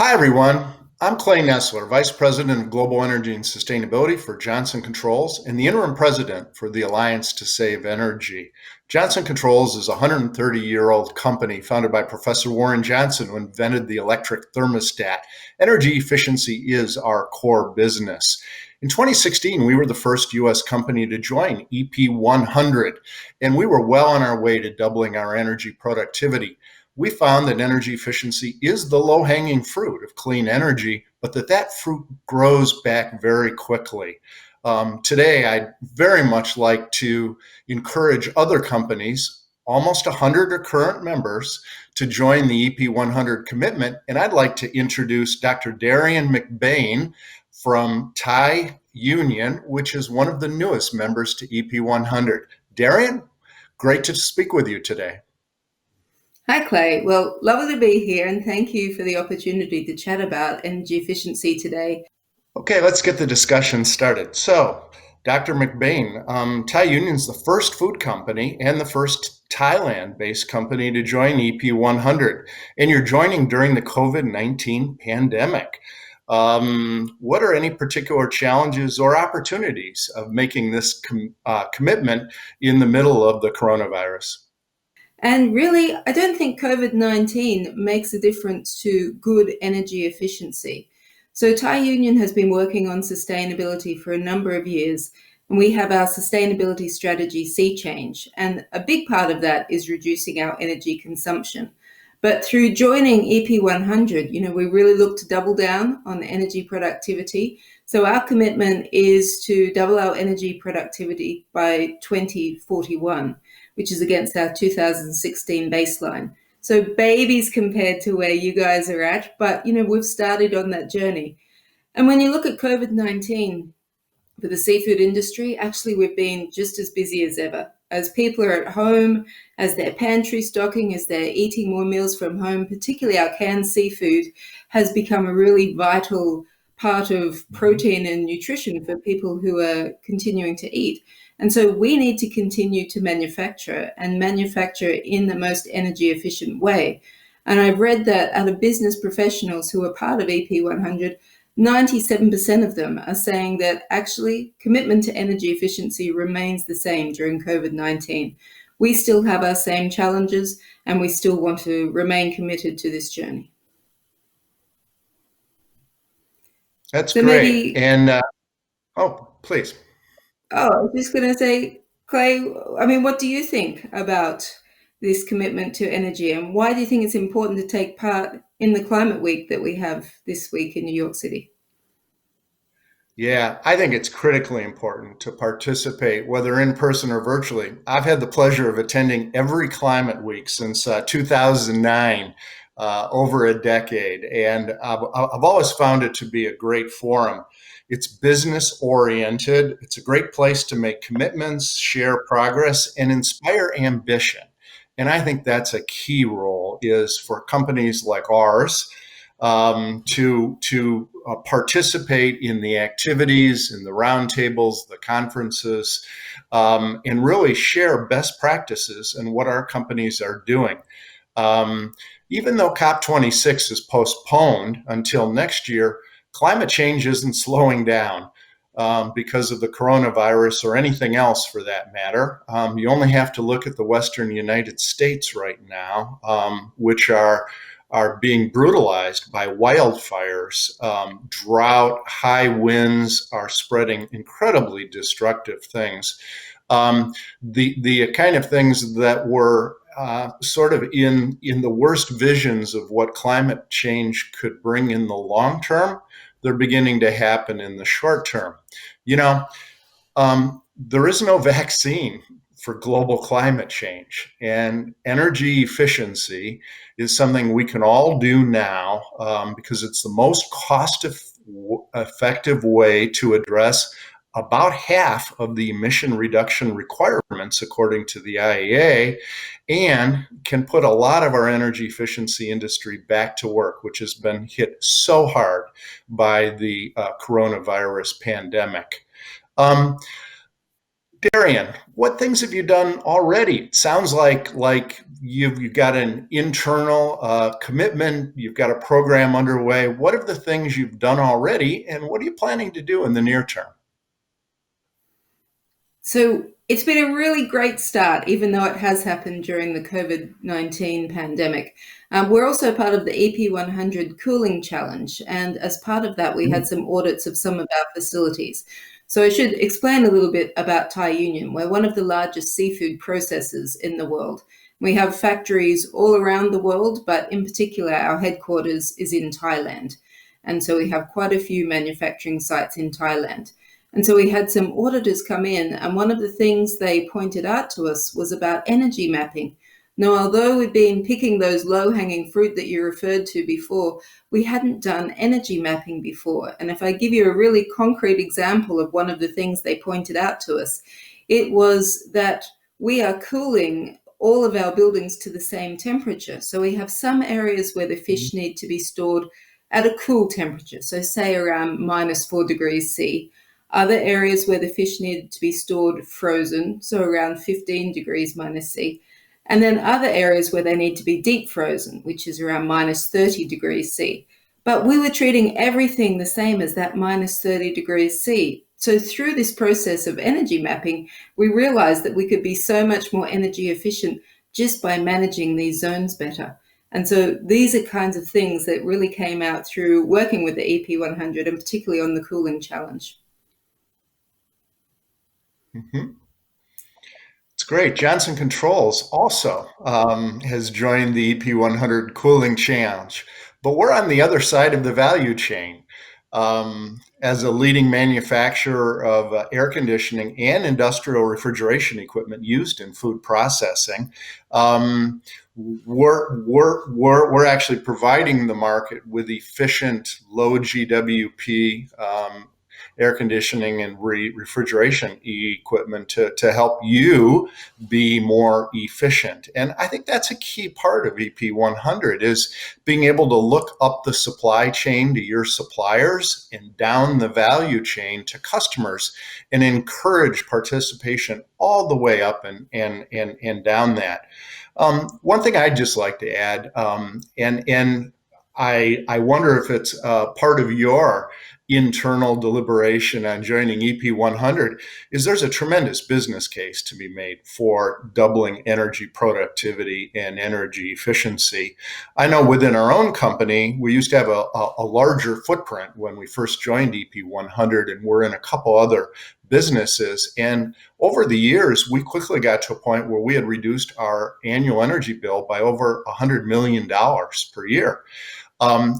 Hi, everyone. I'm Clay Nesler, Vice President of Global Energy and Sustainability for Johnson Controls and the Interim President for the Alliance to Save Energy. Johnson Controls is a 130-year-old company founded by Professor Warren Johnson, who invented the electric thermostat. Energy efficiency is our core business. In 2016, we were the first U.S. company to join EP 100, and we were well on our way to doubling our energy productivity. We found that energy efficiency is the low-hanging fruit of clean energy, but that fruit grows back very quickly. Today, I'd very much like to encourage other companies, almost 100 are current members, to join the EP 100 commitment. And I'd like to introduce Dr. Darian McBain from Thai Union, which is one of the newest members to EP 100. Darian, great to speak with you today. Hi, Clay. Well, lovely to be here, and thank you for the opportunity to chat about energy efficiency today. Okay, let's get the discussion started. So, Dr. McBain, Thai Union is the first food company and the first Thailand-based company to join EP 100, and you're joining during the COVID-19 pandemic. What are any particular challenges or opportunities of making this commitment in the middle of the coronavirus? And really, I don't think COVID-19 makes a difference to good energy efficiency. So, Thai Union has been working on sustainability for a number of years, and we have our sustainability strategy Sea Change. And a big part of that is reducing our energy consumption. But through joining EP 100, we really look to double down on energy productivity. So our commitment is to double our energy productivity by 2041, which is against our 2016 baseline. So babies compared to where you guys are at, but we've started on that journey. And when you look at COVID-19, for the seafood industry, actually, we've been just as busy as ever. As people are at home, as they're pantry stocking, as they're eating more meals from home, particularly our canned seafood has become a really vital part of protein and nutrition for people who are continuing to eat. And so we need to continue to manufacture and manufacture in the most energy efficient way. And I've read that out of business professionals who are part of EP 100, 97% of them are saying that actually commitment to energy efficiency remains the same during COVID-19. We still have our same challenges and we still want to remain committed to this journey. That's So great. maybe, And, please. I was just going to say, Clay, what do you think about this commitment to energy and why do you think it's important to take part in the climate week that we have this week in New York City? Yeah, I think it's critically important to participate, whether in person or virtually. I've had the pleasure of attending every climate week since 2009, over a decade, and I've always found it to be a great forum. It's business oriented, it's a great place to make commitments, share progress, and inspire ambition. And I think that's a key role is for companies like ours to participate in the activities, in the roundtables, the conferences, and really share best practices and what our companies are doing. Even though COP26 is postponed until next year, climate change isn't slowing down. Because of the coronavirus or anything else for that matter. You only have to look at the Western United States right now, which are being brutalized by wildfires. Drought, high winds are spreading incredibly destructive things. The kind of things that were sort of in the worst visions of what climate change could bring in the long term, they're beginning to happen in the short term. There is no vaccine for global climate change, and energy efficiency is something we can all do now because it's the most effective way to address about half of the emission reduction requirements according to the IEA, and can put a lot of our energy efficiency industry back to work, which has been hit so hard by the coronavirus pandemic. Darian, what things have you done already? It sounds like you've got an internal commitment. You've got a program underway. What are the things you've done already, and what are you planning to do in the near term? So it's been a really great start, even though it has happened during the COVID-19 pandemic. We're also part of the EP 100 Cooling Challenge, and as part of that, we had some audits of some of our facilities. So I should explain a little bit about Thai Union. We're one of the largest seafood processors in the world. We have factories all around the world, but in particular, our headquarters is in Thailand. And so we have quite a few manufacturing sites in Thailand. And so we had some auditors come in, and one of the things they pointed out to us was about energy mapping. Now, although we've been picking those low hanging fruit that you referred to before, we hadn't done energy mapping before. And if I give you a really concrete example of one of the things they pointed out to us, it was that we are cooling all of our buildings to the same temperature. So we have some areas where the fish need to be stored at a cool temperature, so say around -4 degrees C. Other areas where the fish needed to be stored frozen, so around 15 degrees -C. And then other areas where they need to be deep frozen, which is around -30 degrees C. But we were treating everything the same as that -30 degrees C. So through this process of energy mapping, we realized that we could be so much more energy efficient just by managing these zones better. And so these are kinds of things that really came out through working with the EP 100 and particularly on the cooling challenge. Mhm. It's great. Johnson Controls also has joined the EP 100 Cooling Challenge, but we're on the other side of the value chain. As a leading manufacturer of air conditioning and industrial refrigeration equipment used in food processing, we're actually providing the market with efficient, low GWP air conditioning and refrigeration equipment to help you be more efficient. And I think that's a key part of EP 100 is being able to look up the supply chain to your suppliers and down the value chain to customers and encourage participation all the way up and down that. One thing I'd just like to add, and I wonder if it's part of your internal deliberation on joining EP 100, is there's a tremendous business case to be made for doubling energy productivity and energy efficiency. I know within our own company, we used to have a larger footprint when we first joined EP 100, and we're in a couple other businesses. And over the years, we quickly got to a point where we had reduced our annual energy bill by over $100 million per year.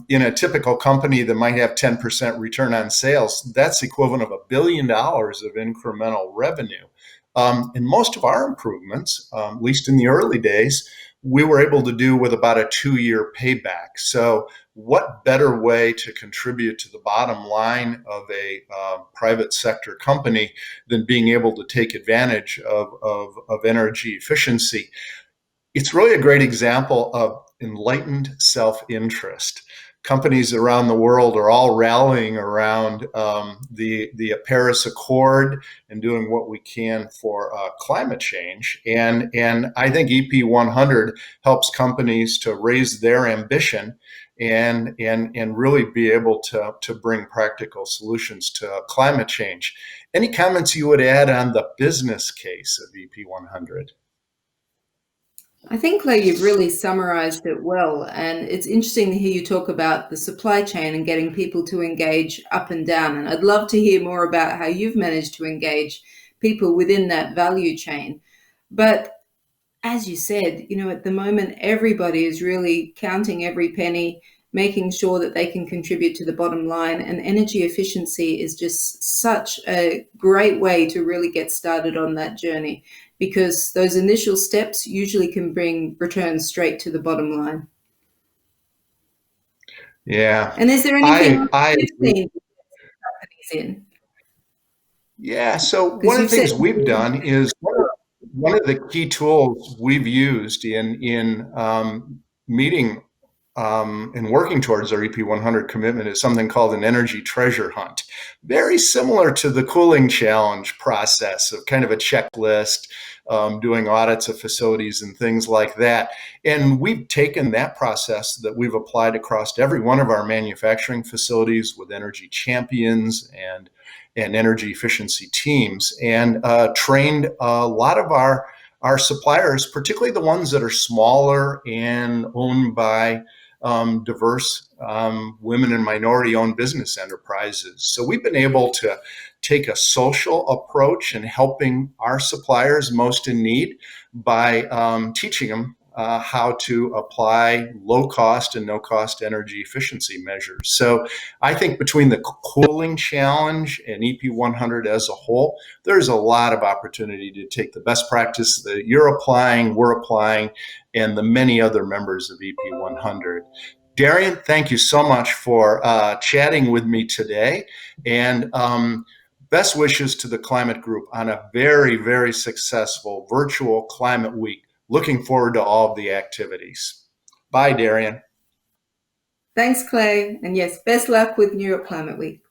In a typical company that might have 10% return on sales, that's equivalent of $1 billion of incremental revenue. And most of our improvements, at least in the early days, we were able to do with about a 2-year payback. So, what better way to contribute to the bottom line of a private sector company than being able to take advantage of energy efficiency? It's really a great example of enlightened self-interest. Companies around the world are all rallying around the Paris Accord and doing what we can for climate change. And I think EP 100 helps companies to raise their ambition and really be able to bring practical solutions to climate change. Any comments you would add on the business case of EP 100? I think, Clay, you've really summarized it well. And it's interesting to hear you talk about the supply chain and getting people to engage up and down. And I'd love to hear more about how you've managed to engage people within that value chain. But as you said, at the moment, everybody is really counting every penny, making sure that they can contribute to the bottom line. And energy efficiency is just such a great way to really get started on that journey because those initial steps usually can bring returns straight to the bottom line. Yeah, And is there anything I you've seen companies in? Yeah, so Because one of you've the said, things we've done is one of the key tools we've used in meeting in working towards our EP 100 commitment is something called an energy treasure hunt. Very similar to the cooling challenge process of kind of a checklist, doing audits of facilities and things like that. And we've taken that process that we've applied across every one of our manufacturing facilities with energy champions and energy efficiency teams, and trained a lot of our suppliers, particularly the ones that are smaller and owned by diverse women and minority owned business enterprises. So we've been able to take a social approach in helping our suppliers most in need by teaching them how to apply low cost and no cost energy efficiency measures. So I think between the cooling challenge and EP 100 as a whole, there's a lot of opportunity to take the best practice that you're applying, we're applying, and the many other members of EP 100. Darian, thank you so much for chatting with me today. And best wishes to the Climate Group on a very, very successful virtual Climate Week. Looking forward to all of the activities. Bye, Darian. Thanks, Clay. And yes, best luck with New York Climate Week.